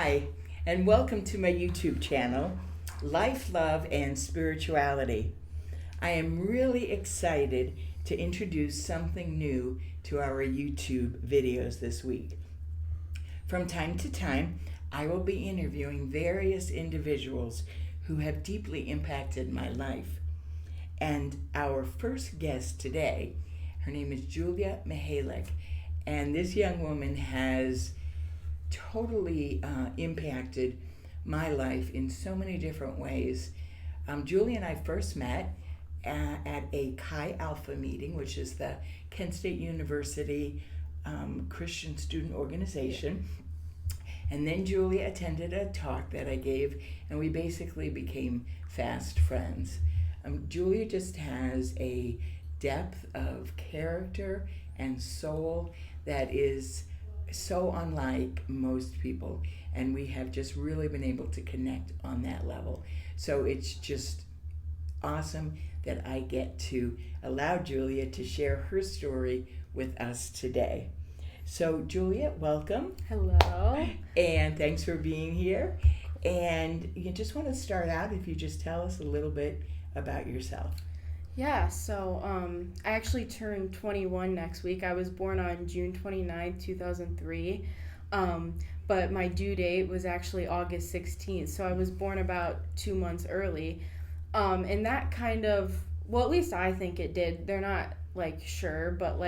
Hi, and welcome to my YouTube channel, Life, Love, and Spirituality. I am really excited to introduce something new to our YouTube videos this week. From time to time, I will be interviewing various individuals who have deeply impacted my life. And our first guest today, her name is Julia Michalak, and this young woman has totally impacted my life in so many different ways. Julia and I first met at a Chi Alpha meeting, which is the Kent State University Christian Student Organization. And then Julia attended a talk that I gave, and we basically became fast friends. Julia just has a depth of character and soul that is so unlike most people, and we have just really been able to connect on that level. So it's just awesome that I get to allow Julia to share her story with us today. So Julia, welcome. Hello. And thanks for being here. And you just want to start out, if you just tell us a little bit about yourself. Yeah, so I actually turned 21 next week. I was born on June 29th, 2003, but my due date was actually August 16th, so I was born about 2 months early. And that kind of, well, at least I think it did. They're not, sure, but,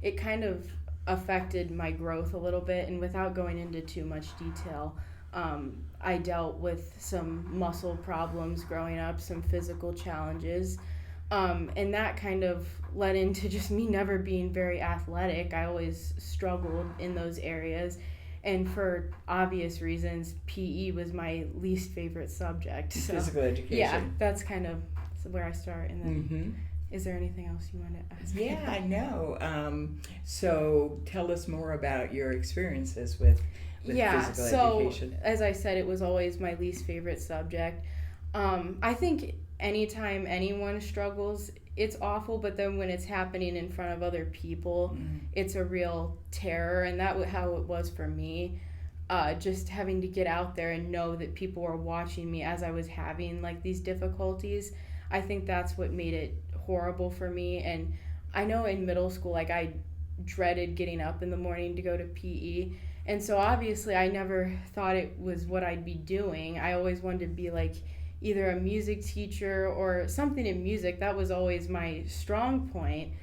it kind of affected my growth a little bit, and without going into too much detail, I dealt with some muscle problems growing up, some physical challenges. And that kind of led into just me never being very athletic. I always struggled in those areas. And for obvious reasons, PE was my least favorite subject. So, physical education. Yeah, that's kind of where I start. And then, Is there anything else you want to ask me? Yeah, I know. So tell us more about your experiences with physical education. So as I said, it was always my least favorite subject. I think anytime anyone struggles, it's awful, but then when it's happening in front of other people, it's a real terror, and that was how it was for me. Just having to get out there and know that people were watching me as I was having these difficulties, I think that's what made it horrible for me. And I know in middle school, I dreaded getting up in the morning to go to PE, and so obviously I never thought it was what I'd be doing. I always wanted to be either a music teacher or something in music. That was always my strong point.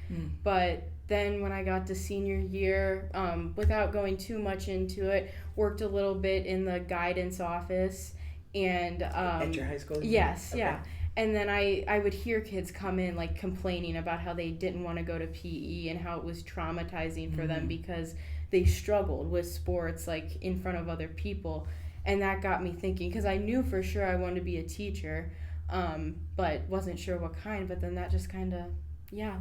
But then when I got to senior year, without going too much into it, worked a little bit in the guidance office. And at your high school? Yes, okay. Yeah. And then I would hear kids come in complaining about how they didn't want to go to PE and how it was traumatizing for them because they struggled with sports in front of other people. And that got me thinking, because I knew for sure I wanted to be a teacher, but wasn't sure what kind. But then that just kind of,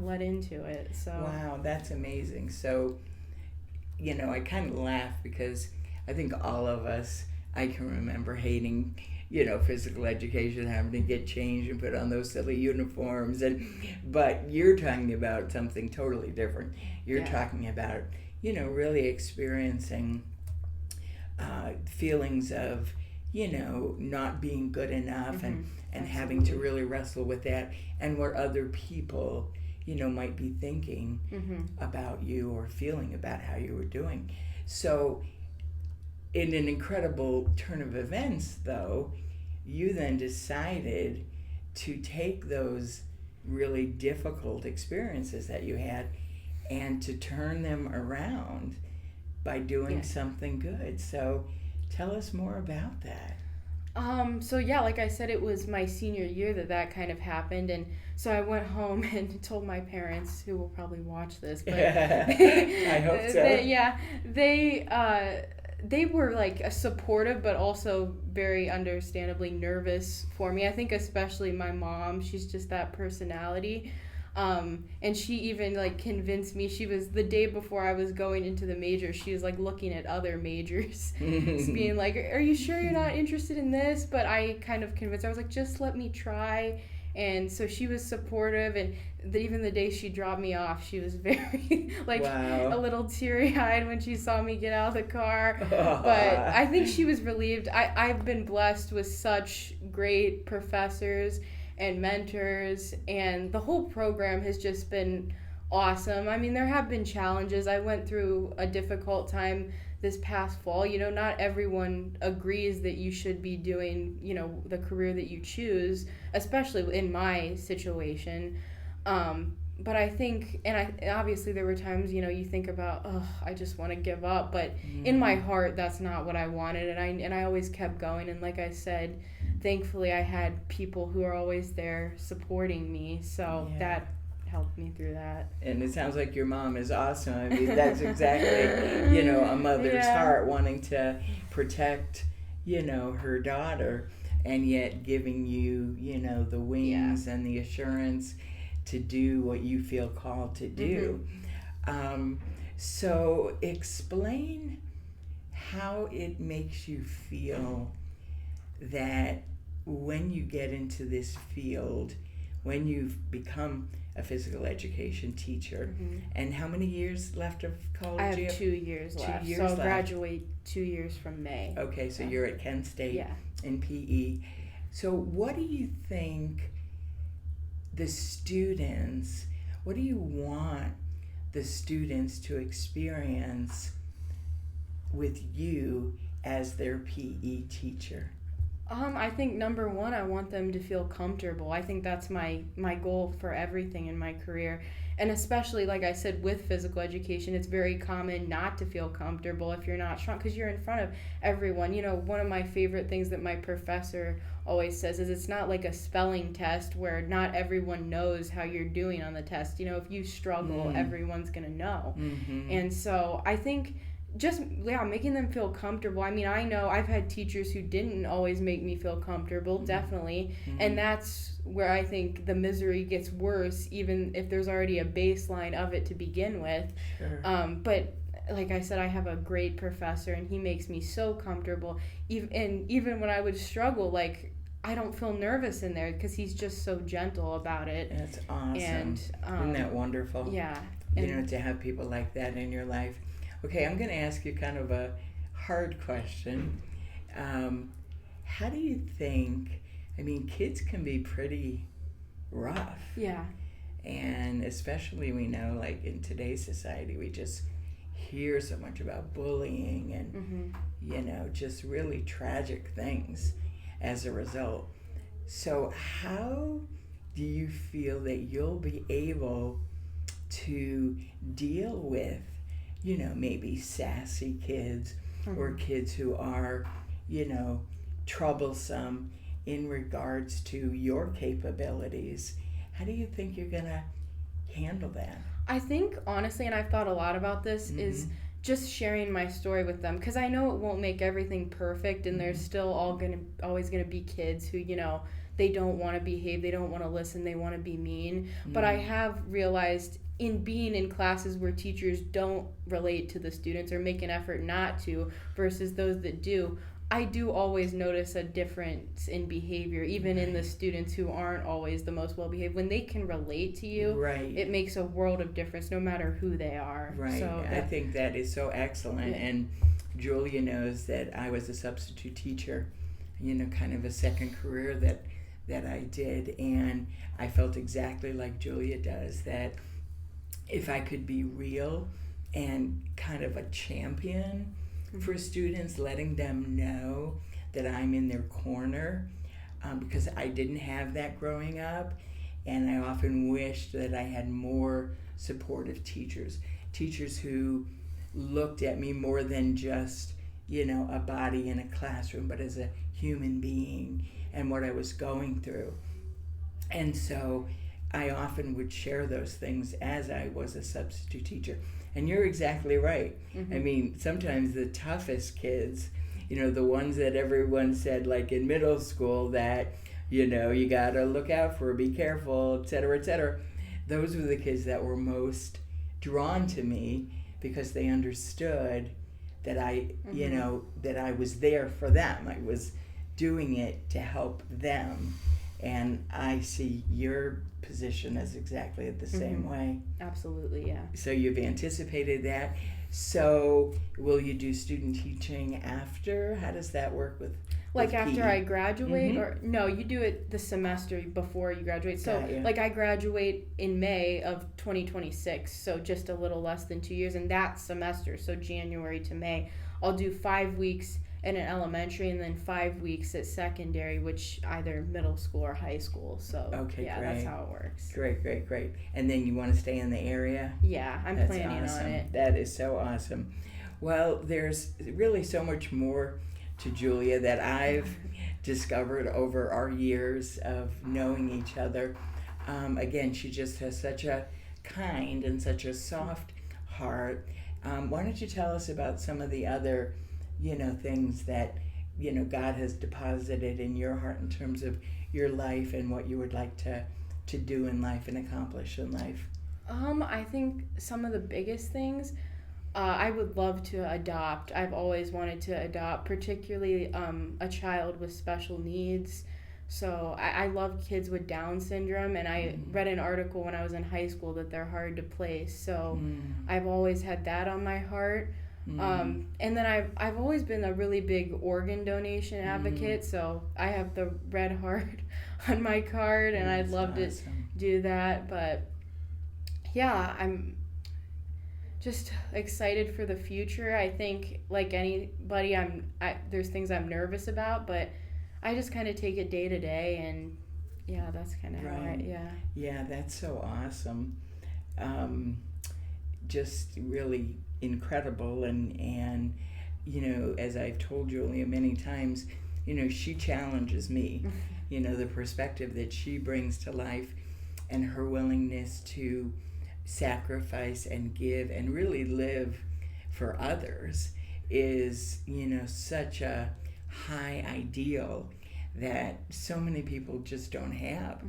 led into it. So Wow, that's amazing. So, I kind of laugh because I think all of us, I can remember hating, physical education, having to get changed and put on those silly uniforms. But you're talking about something totally different. You're talking about, really experiencing feelings of, not being good enough and having to really wrestle with that, and what other people, might be thinking about you or feeling about how you were doing. So in an incredible turn of events, though, you then decided to take those really difficult experiences that you had and to turn them around by doing something good. So tell us more about that. Like I said, it was my senior year that kind of happened, and so I went home and told my parents, who will probably watch this, but I hope so. They were supportive, but also very understandably nervous for me. I think especially my mom, she's just that personality. And she even convinced me. She was, the day before I was going into the major, she was looking at other majors, being are you sure you're not interested in this? But I kind of convinced her. I was just let me try. And so she was supportive, and even the day she dropped me off, she was very, like, Wow. a little teary-eyed when she saw me get out of the car. But I think she was relieved. I've been blessed with such great professors and mentors, and the whole program has just been awesome. I mean, there have been challenges. I went through a difficult time this past fall. You know, not everyone agrees that you should be doing, you know, the career that you choose, especially in my situation. But I think, obviously there were times, you know, you think about, oh, I just want to give up, but in my heart, that's not what I wanted, and I always kept going. And like I said, thankfully I had people who are always there supporting me, so that helped me through that. And it sounds like your mom is awesome. I mean, that's exactly, you know, a mother's heart, wanting to protect, you know, her daughter, and yet giving you, you know, the wings and the assurance to do what you feel called to do. So explain how it makes you feel that when you get into this field, when you've become a physical education teacher, and how many years left of college? I have 2 years left. So I'll graduate 2 years from May. Okay, so you're at Kent State in PE. So what do you think the students, what do you want the students to experience with you as their PE teacher? I think number one, I want them to feel comfortable. I think that's my goal for everything in my career. And especially, like I said, with physical education, it's very common not to feel comfortable if you're not strong, because you're in front of everyone. You know, one of my favorite things that my professor always says is it's not like a spelling test where not everyone knows how you're doing on the test. You know, if you struggle, everyone's going to know. And so I think just making them feel comfortable. I mean, I know I've had teachers who didn't always make me feel comfortable, definitely, and that's where I think the misery gets worse, even if there's already a baseline of it to begin with. But like I said, I have a great professor, and he makes me so comfortable, even when I would struggle, like, I don't feel nervous in there because he's just so gentle about it. That's awesome. And isn't that wonderful? Yeah. You know, to have people like that in your life. Okay, I'm going to ask you kind of a hard question. How do you think, I mean, kids can be pretty rough. Yeah. And especially we know, like, in today's society, we just hear so much about bullying and, you know, just really tragic things as a result. So how do you feel that you'll be able to deal with, you know, maybe sassy kids or kids who are, you know, troublesome in regards to your capabilities? How do you think you're going to handle that? I think, honestly, and I've thought a lot about this, is just sharing my story with them, because I know it won't make everything perfect, and there's still always going to be kids who, you know, they don't want to behave, they don't want to listen, they want to be mean. But I have realized in being in classes where teachers don't relate to the students or make an effort not to versus those that do, I do always notice a difference in behavior, even in the students who aren't always the most well-behaved. When they can relate to you, it makes a world of difference no matter who they are. Right. So I think that is so excellent. And Julia knows that I was a substitute teacher, you know, kind of a second career that I did. And I felt exactly like Julia does, that if I could be real and kind of a champion for students, letting them know that I'm in their corner, because I didn't have that growing up, and I often wished that I had more supportive teachers who looked at me more than just, you know, a body in a classroom, but as a human being and what I was going through. And so I often would share those things as I was a substitute teacher. And you're exactly right. I mean, sometimes the toughest kids, you know, the ones that everyone said, like in middle school, that, you know, you got to look out for, be careful, et cetera, those were the kids that were most drawn to me, because they understood that I, you know, that I was there for them. I was doing it to help them. And I see your position as exactly the same way. Absolutely, yeah. So you've anticipated that. So will you do student teaching after? How does that work with Like after PE? I graduate, or no, you do it the semester before you graduate. So Got you. like I graduate in May of 2026, so just a little less than 2 years. And that semester, so January to May, I'll do 5 weeks in an elementary and then 5 weeks at secondary, which either middle school or high school. So Okay, yeah, great. that's how it works. Great. And then you want to stay in the area? Yeah, I'm That's planning awesome. on it. That is so awesome. Well, there's really so much more to Julia that I've discovered over our years of knowing each other. Again, she just has such a kind and such a soft heart. Why don't you tell us about some of the other, things that, God has deposited in your heart in terms of your life and what you would like to do in life and accomplish in life? I think some of the biggest things, I would love to adopt. I've always wanted to adopt, particularly a child with special needs. So I love kids with Down syndrome, and I read an article when I was in high school that they're hard to place. So I've always had that on my heart. And then I've always been a really big organ donation advocate. So I have the red heart on my card, and I'd love to do that. But yeah, I'm just excited for the future. I think like anybody, there's things I'm nervous about, but I just kind of take it day to day, and yeah, that's kind of how Yeah, that's so awesome. Just really incredible, and as I've told Julia many times, she challenges me. The perspective that she brings to life and her willingness to sacrifice and give and really live for others is such a high ideal that so many people just don't have.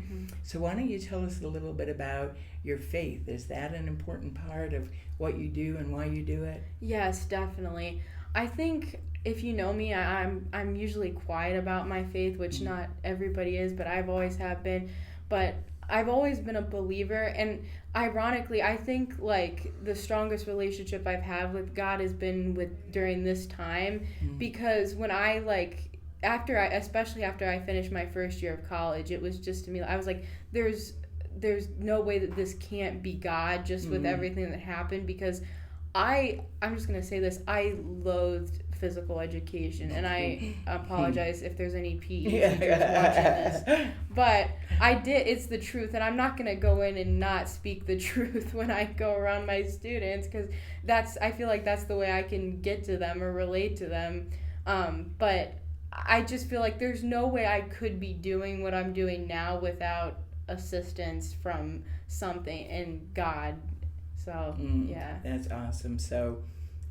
So why don't you tell us a little bit about your faith? Is that an important part of what you do and why you do it? Yes, definitely. I think if you know me, I'm usually quiet about my faith, which not everybody is, but I've always have been. But I've always been a believer, and ironically, I think like the strongest relationship I've had with God has been during this time, because when especially after I finished my first year of college, it was just to me, I was like, there's no way that this can't be God, just with everything that happened, because I'm just going to say this, I loathed physical education, and I apologize if there's any PE teachers watching this, but I did. It's the truth, and I'm not going to go in and not speak the truth when I go around my students, because I feel like that's the way I can get to them or relate to them, but I just feel like there's no way I could be doing what I'm doing now without assistance from something and God. So yeah, that's awesome. So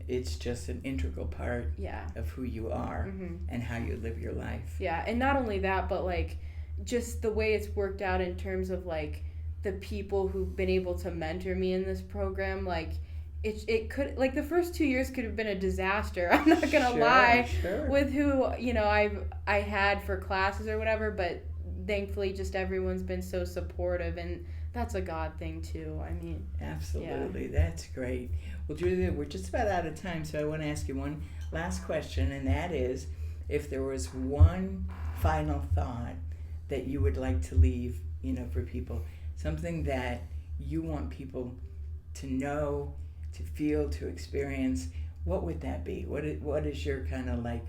it's just an integral part of who you are and how you live your life. Yeah, and not only that, but like just the way it's worked out in terms of like the people who've been able to mentor me in this program, like it could, like the first 2 years could have been a disaster. I'm not gonna lie with who I had for classes or whatever, but thankfully just everyone's been so supportive, and that's a God thing too. I mean, absolutely, that's great. Well, Julia, we're just about out of time, so I want to ask you one last question, and that is, if there was one final thought that you would like to leave, for people, something that you want people to know, to feel, to experience, what would that be? What is your kind of like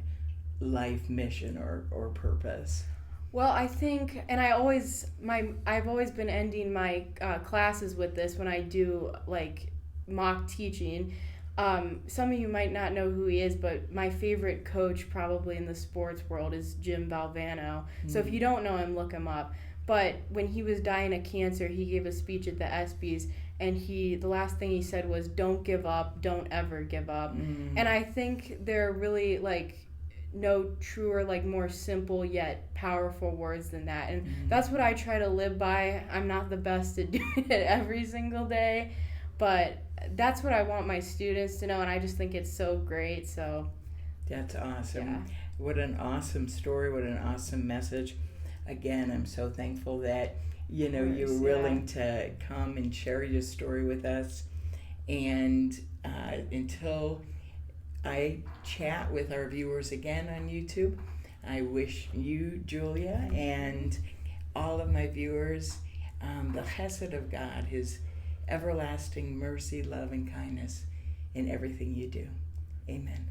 life mission or purpose? Well, I think, and I've always been ending my classes with this when I do like mock teaching. Some of you might not know who he is, but my favorite coach probably in the sports world is Jim Valvano. So if you don't know him, look him up. But when he was dying of cancer, he gave a speech at the ESPYs, and the last thing he said was, "Don't give up, don't ever give up." And I think there are really like no truer, like more simple yet powerful words than that. And that's what I try to live by. I'm not the best at doing it every single day, but that's what I want my students to know, and I just think it's so great. So that's awesome. Yeah. What an awesome story, what an awesome message. again, I'm so thankful that you know Of you're course, willing to come and share your story with us. And until I chat with our viewers again on YouTube, I wish you, Julia, and all of my viewers the chesed of God, His everlasting mercy, love, and kindness in everything you do. Amen.